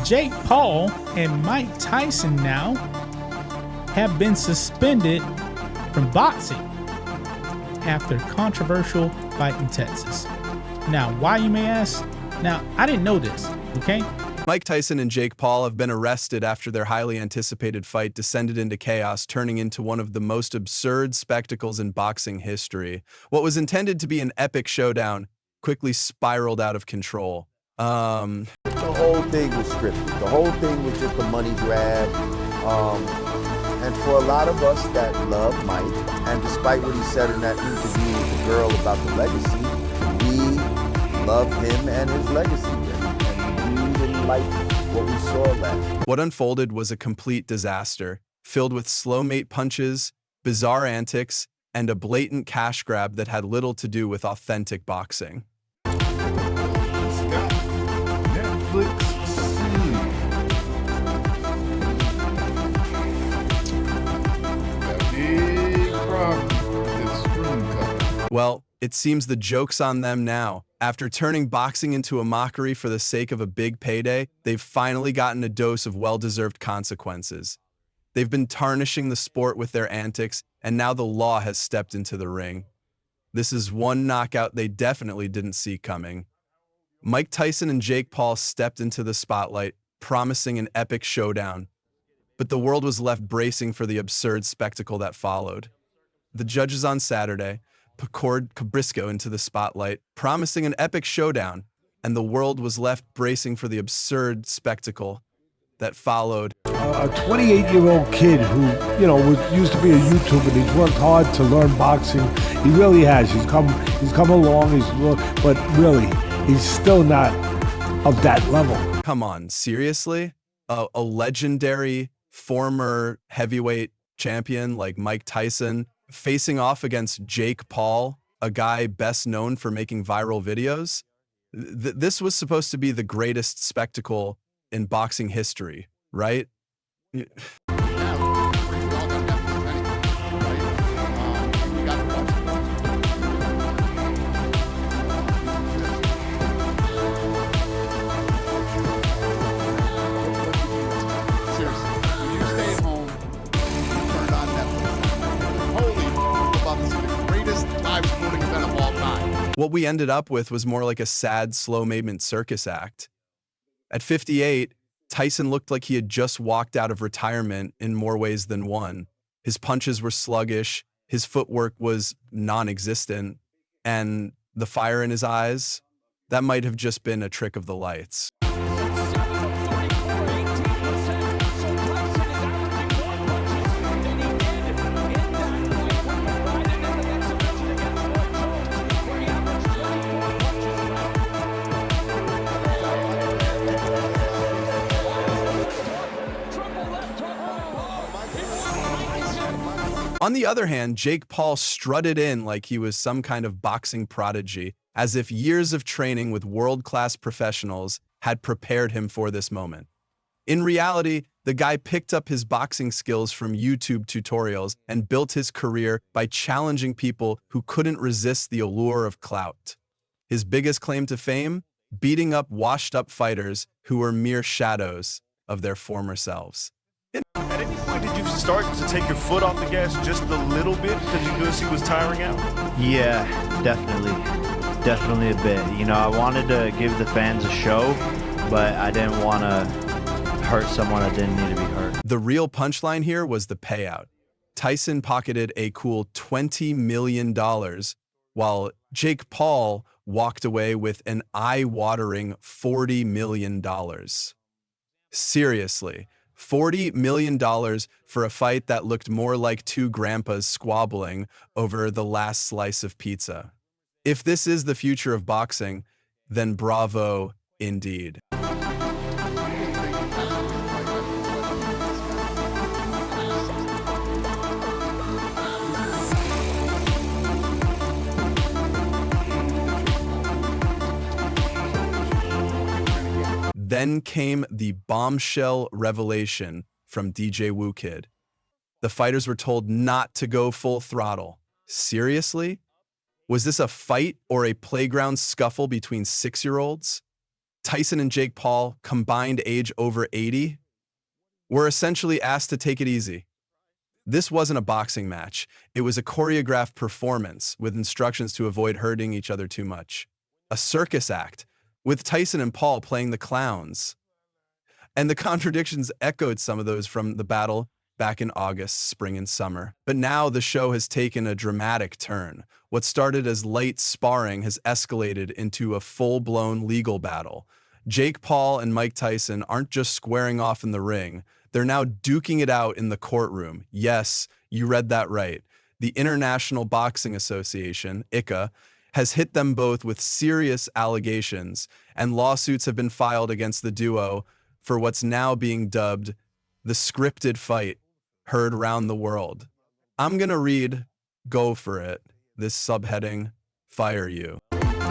Jake Paul and Mike Tyson now have been suspended from boxing after controversial fight in Texas. Now, why, you may ask? Now, I didn't know this, okay? Mike Tyson and Jake Paul have been arrested after their highly anticipated fight descended into chaos, turning into one of the most absurd spectacles in boxing history. What was intended to be an epic showdown quickly spiraled out of control. The whole thing was scripted. The whole thing was just a money grab. And for a lot of us that love Mike, and despite what he said in that interview with the girl about the legacy, we love him and his legacy. And we didn't like what we saw last. What unfolded was a complete disaster, filled with slow mate punches, bizarre antics, and a blatant cash grab that had little to do with authentic boxing. Well, it seems the joke's on them now. After turning boxing into a mockery for the sake of a big payday, they've finally gotten a dose of well-deserved consequences. They've been tarnishing the sport with their antics, and now the law has stepped into the ring. This is one knockout they definitely didn't see coming. Mike Tyson and Jake Paul stepped into the spotlight, promising an epic showdown. But the world was left bracing for the absurd spectacle that followed. The judges on Saturday poured Cabrisco into the spotlight, promising an epic showdown, and the world was left bracing for the absurd spectacle that followed. A 28-year-old kid who, used to be a YouTuber, and he's worked hard to learn boxing. He really has. He's come along, but really, he's still not of that level. Come on, seriously? A legendary former heavyweight champion like Mike Tyson facing off against Jake Paul, a guy best known for making viral videos? This was supposed to be the greatest spectacle in boxing history, right? What we ended up with was more like a sad, slow-movement circus act. At 58, Tyson looked like he had just walked out of retirement in more ways than one. His punches were sluggish, his footwork was non-existent, and the fire in his eyes, that might have just been a trick of the lights. On the other hand, Jake Paul strutted in like he was some kind of boxing prodigy, as if years of training with world-class professionals had prepared him for this moment. In reality, the guy picked up his boxing skills from YouTube tutorials and built his career by challenging people who couldn't resist the allure of clout. His biggest claim to fame? Beating up washed-up fighters who were mere shadows of their former selves. At any point, did you start to take your foot off the gas just a little bit because you knew he was tiring out? Yeah, definitely. Definitely a bit. I wanted to give the fans a show, but I didn't want to hurt someone that didn't need to be hurt. The real punchline here was the payout. Tyson pocketed a cool $20 million, while Jake Paul walked away with an eye-watering $40 million. Seriously. $40 million for a fight that looked more like two grandpas squabbling over the last slice of pizza. If this is the future of boxing, then bravo indeed. Then came the bombshell revelation from DJ Woo Kid. The fighters were told not to go full throttle. Seriously? Was this a fight or a playground scuffle between 6-year-olds? Tyson and Jake Paul, combined age over 80, were essentially asked to take it easy. This wasn't a boxing match. It was a choreographed performance with instructions to avoid hurting each other too much. A circus act, with Tyson and Paul playing the clowns. And the contradictions echoed some of those from the battle back in August, spring, and summer. But now the show has taken a dramatic turn. What started as light sparring has escalated into a full-blown legal battle. Jake Paul and Mike Tyson aren't just squaring off in the ring. They're now duking it out in the courtroom. Yes, you read that right. The International Boxing Association, ICA, has hit them both with serious allegations, and lawsuits have been filed against the duo for what's now being dubbed the scripted fight heard around the world. I'm gonna read, go for it, this subheading, fire you.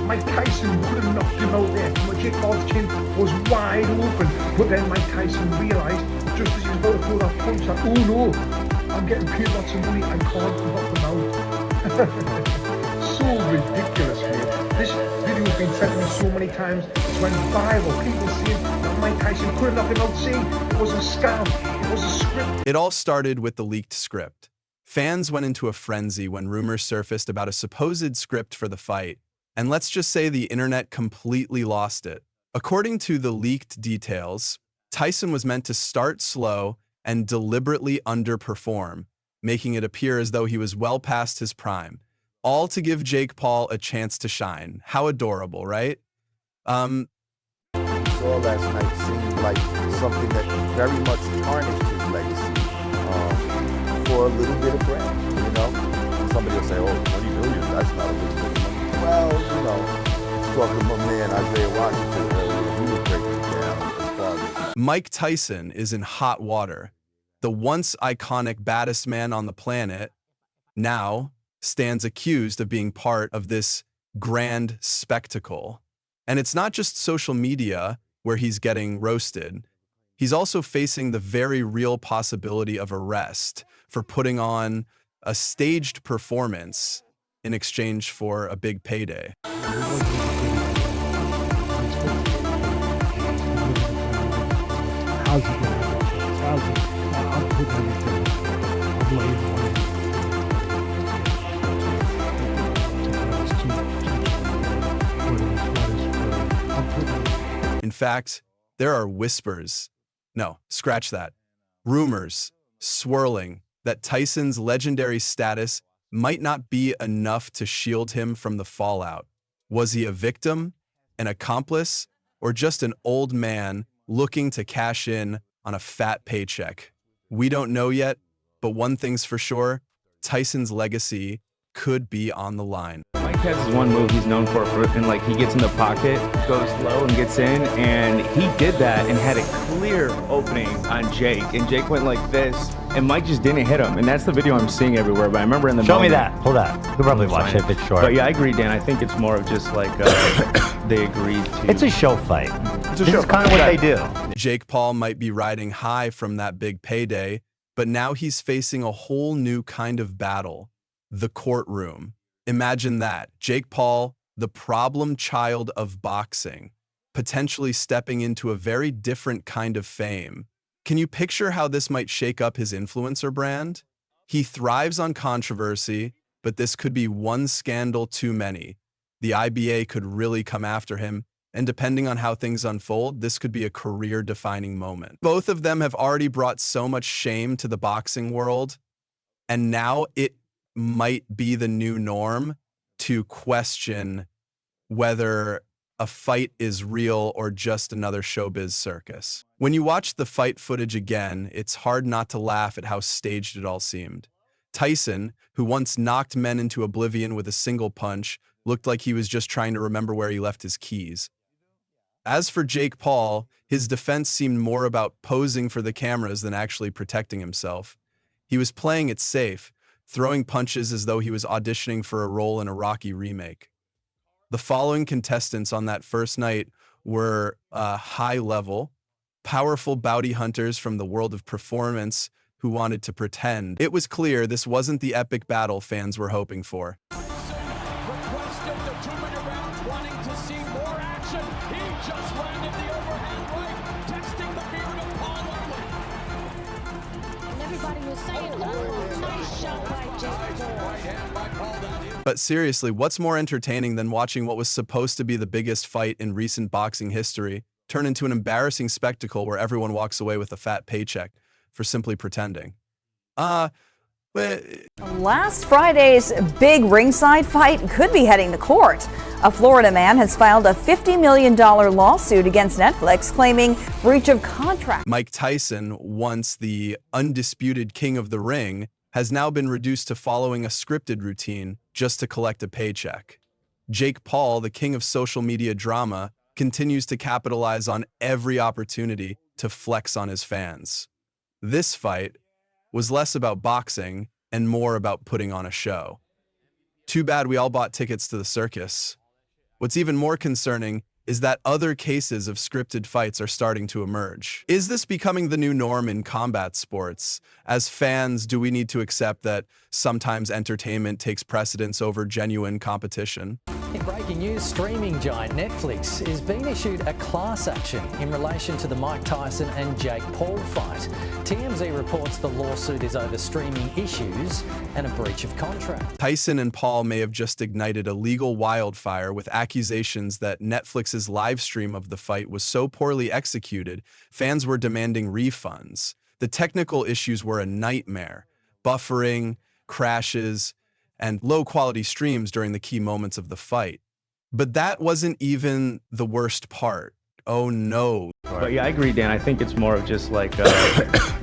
Mike Tyson could have knocked him out there. But Jake Paul's chin was wide open. But then Mike Tyson realised, just as he was about to throw that punch, that, oh no, I'm getting paid lots of money, I can't knock him out. So ridiculous, mate. This video's been sent to me so many times, it's went viral. People saying that Mike Tyson could have knocked him out, saying it was a scam, it was a script. It all started with the leaked script. Fans went into a frenzy when rumors surfaced about a supposed script for the fight, and let's just say the internet completely lost it. According to the leaked details, Tyson was meant to start slow and deliberately underperform, making it appear as though he was well past his prime, all to give Jake Paul a chance to shine. How adorable, right? All last night seemed like something that very much tarnished his legacy for a little bit of brand, you know? Somebody will say, oh, 20 million, that's not a little bit of money. Well, you know, it's talking to my man Isaiah Washington earlier. He was breaking it down as far as Mike Tyson is in hot water. The once iconic baddest man on the planet now stands accused of being part of this grand spectacle. And it's not just social media where he's getting roasted. He's also facing the very real possibility of arrest for putting on a staged performance in exchange for a big payday. How's it going? I'm putting everything. I'm laying on it. In fact, there are whispers, no, scratch that, rumors swirling that Tyson's legendary status might not be enough to shield him from the fallout. Was he a victim, an accomplice, or just an old man looking to cash in on a fat paycheck? We don't know yet, but one thing's for sure, Tyson's legacy could be on the line. Mike has this one move he's known for, and like he gets in the pocket, goes low and gets in, and he did that and had a clear opening on Jake, and Jake went like this, and Mike just didn't hit him, and that's the video I'm seeing everywhere, but I remember in the Show moment, me that. Hold on. You'll probably watch it if it's short. But yeah, I agree, Dan. I think it's more of just like they agreed to... It's a show fight. It's a this show is kind of what they do. Jake Paul might be riding high from that big payday, but now he's facing a whole new kind of battle, the courtroom. Imagine that. Jake Paul, the problem child of boxing, potentially stepping into a very different kind of fame. Can you picture how this might shake up his influencer brand? He thrives on controversy, but this could be one scandal too many. The IBA could really come after him, and depending on how things unfold, this could be a career-defining moment. Both of them have already brought so much shame to the boxing world, and now it might be the new norm to question whether a fight is real or just another showbiz circus. When you watch the fight footage again, it's hard not to laugh at how staged it all seemed. Tyson, who once knocked men into oblivion with a single punch, looked like he was just trying to remember where he left his keys. As for Jake Paul, his defense seemed more about posing for the cameras than actually protecting himself. He was playing it safe, throwing punches as though he was auditioning for a role in a Rocky remake. The following contestants on that first night were high-level, powerful bounty hunters from the world of performance who wanted to pretend. It was clear this wasn't the epic battle fans were hoping for. Requested the 2-minute round, wanting to see more action. He just landed But seriously, what's more entertaining than watching what was supposed to be the biggest fight in recent boxing history turn into an embarrassing spectacle where everyone walks away with a fat paycheck for simply pretending? Last Friday's big ringside fight could be heading to court. A Florida man has filed a $50 million lawsuit against Netflix claiming breach of contract. Mike Tyson, once the undisputed king of the ring, has now been reduced to following a scripted routine just to collect a paycheck. Jake Paul, the king of social media drama, continues to capitalize on every opportunity to flex on his fans. This fight was less about boxing and more about putting on a show. Too bad we all bought tickets to the circus. What's even more concerning is that other cases of scripted fights are starting to emerge. Is this becoming the new norm in combat sports? As fans, do we need to accept that sometimes entertainment takes precedence over genuine competition? In breaking news, streaming giant Netflix is being issued a class action in relation to the Mike Tyson and Jake Paul fight. TMZ reports the lawsuit is over streaming issues and a breach of contract. Tyson and Paul may have just ignited a legal wildfire with accusations that Netflix's live stream of the fight was so poorly executed, fans were demanding refunds. The technical issues were a nightmare: buffering, crashes, and low-quality streams during the key moments of the fight. But that wasn't even the worst part. Oh no. But yeah, I agree, Dan. I think it's more of just like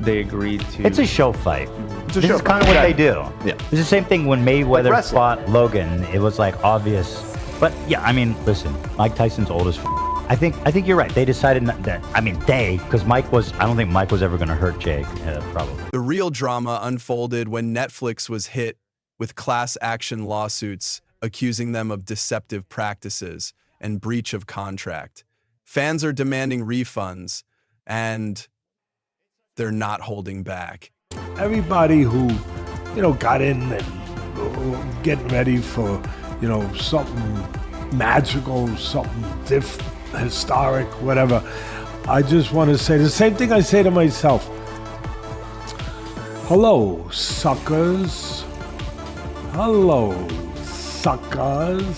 they agreed to. It's a show fight. It's a This show is kind of fight. what Yeah. they do. Yeah. It's the same thing when Mayweather wrestling. fought Logan. It was like obvious. But yeah, I mean, listen, Mike Tyson's old as I think you're right. They decided not that. I mean, because I don't think Mike was ever going to hurt Jake, probably. The real drama unfolded when Netflix was hit with class action lawsuits accusing them of deceptive practices and breach of contract. Fans are demanding refunds, and they're not holding back. Everybody who, got in and getting ready for, something magical, something historic, whatever. I just want to say the same thing I say to myself. Hello, suckers. Hello, suckers.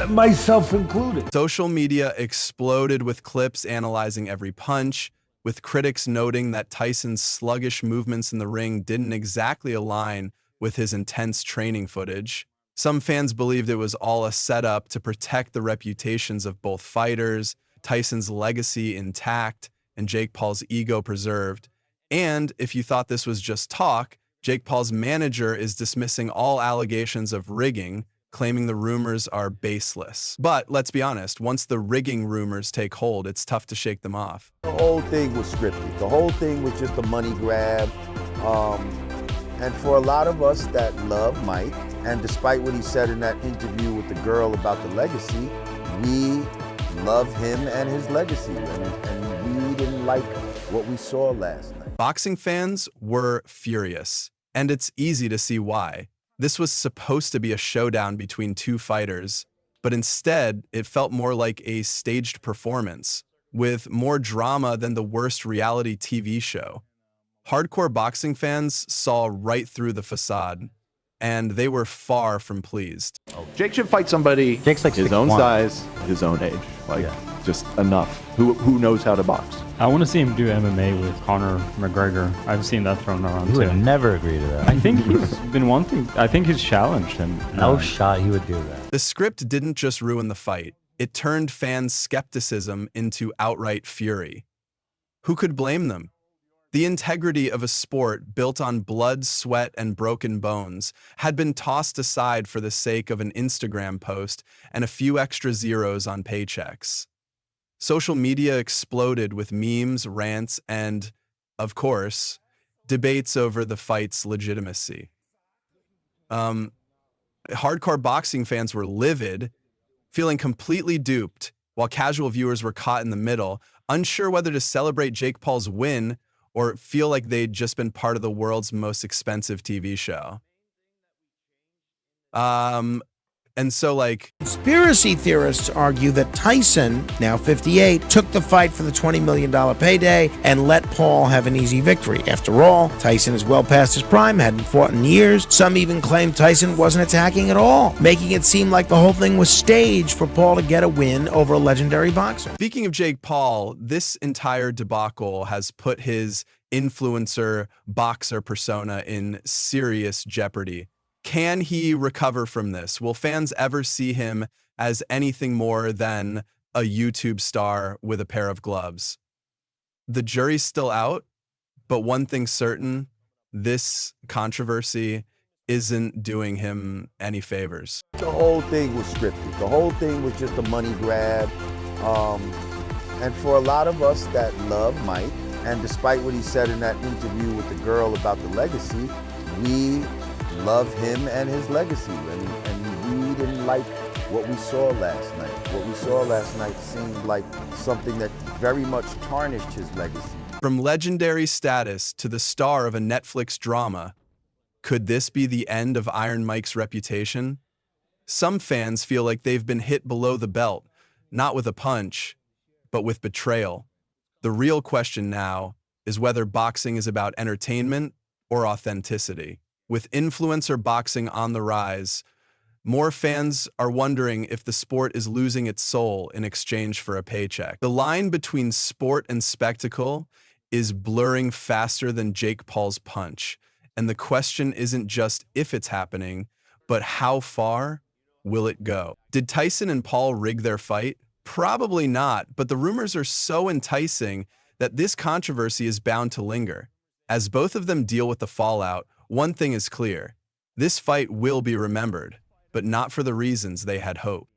Myself included. Social media exploded with clips analyzing every punch, with critics noting that Tyson's sluggish movements in the ring didn't exactly align with his intense training footage. Some fans believed it was all a setup to protect the reputations of both fighters, Tyson's legacy intact, and Jake Paul's ego preserved. And if you thought this was just talk, Jake Paul's manager is dismissing all allegations of rigging, claiming the rumors are baseless. But let's be honest, once the rigging rumors take hold, it's tough to shake them off. The whole thing was scripted. The whole thing was just a money grab. And for a lot of us that love Mike, and despite what he said in that interview with the girl about the legacy, we love him and his legacy, and we didn't like what we saw last night. Boxing fans were furious, and it's easy to see why. This was supposed to be a showdown between two fighters, but instead it felt more like a staged performance, with more drama than the worst reality TV show. Hardcore boxing fans saw right through the facade, and they were far from pleased. Jake should fight somebody Jake's like his own 6'1". size, his own age. Just enough. Who knows how to box? I want to see him do MMA with Conor McGregor. I've seen that thrown around He too. would never agree to that. I think he's been wanting. I think he's challenged him. No shot he would do that. The script didn't just ruin the fight, it turned fans' skepticism into outright fury. Who could blame them? The integrity of a sport built on blood, sweat, and broken bones had been tossed aside for the sake of an Instagram post and a few extra zeros on paychecks. Social media exploded with memes, rants, and, of course, debates over the fight's legitimacy. Hardcore boxing fans were livid, feeling completely duped, while casual viewers were caught in the middle, unsure whether to celebrate Jake Paul's win or feel like they'd just been part of the world's most expensive TV show. And so, like, Conspiracy theorists argue that Tyson, now 58, took the fight for the $20 million payday and let Paul have an easy victory. After all, Tyson is well past his prime, hadn't fought in years. Some even claim Tyson wasn't attacking at all, making it seem like the whole thing was staged for Paul to get a win over a legendary boxer. Speaking of Jake Paul, this entire debacle has put his influencer boxer persona in serious jeopardy. Can he recover from this? Will fans ever see him as anything more than a YouTube star with a pair of gloves? The jury's still out, but one thing's certain, this controversy isn't doing him any favors. The whole thing was scripted. The whole thing was just a money grab. And for a lot of us that love Mike, and despite what he said in that interview with the girl about the legacy, we love him and his legacy. And we didn't like what we saw last night. What we saw last night seemed like something that very much tarnished his legacy. From legendary status to the star of a Netflix drama, could this be the end of Iron Mike's reputation? Some fans feel like they've been hit below the belt, not with a punch, but with betrayal. The real question now is whether boxing is about entertainment or authenticity. With influencer boxing on the rise, more fans are wondering if the sport is losing its soul in exchange for a paycheck. The line between sport and spectacle is blurring faster than Jake Paul's punch. And the question isn't just if it's happening, but how far will it go? Did Tyson and Paul rig their fight? Probably not, but the rumors are so enticing that this controversy is bound to linger. As both of them deal with the fallout, one thing is clear. This fight will be remembered, but not for the reasons they had hoped.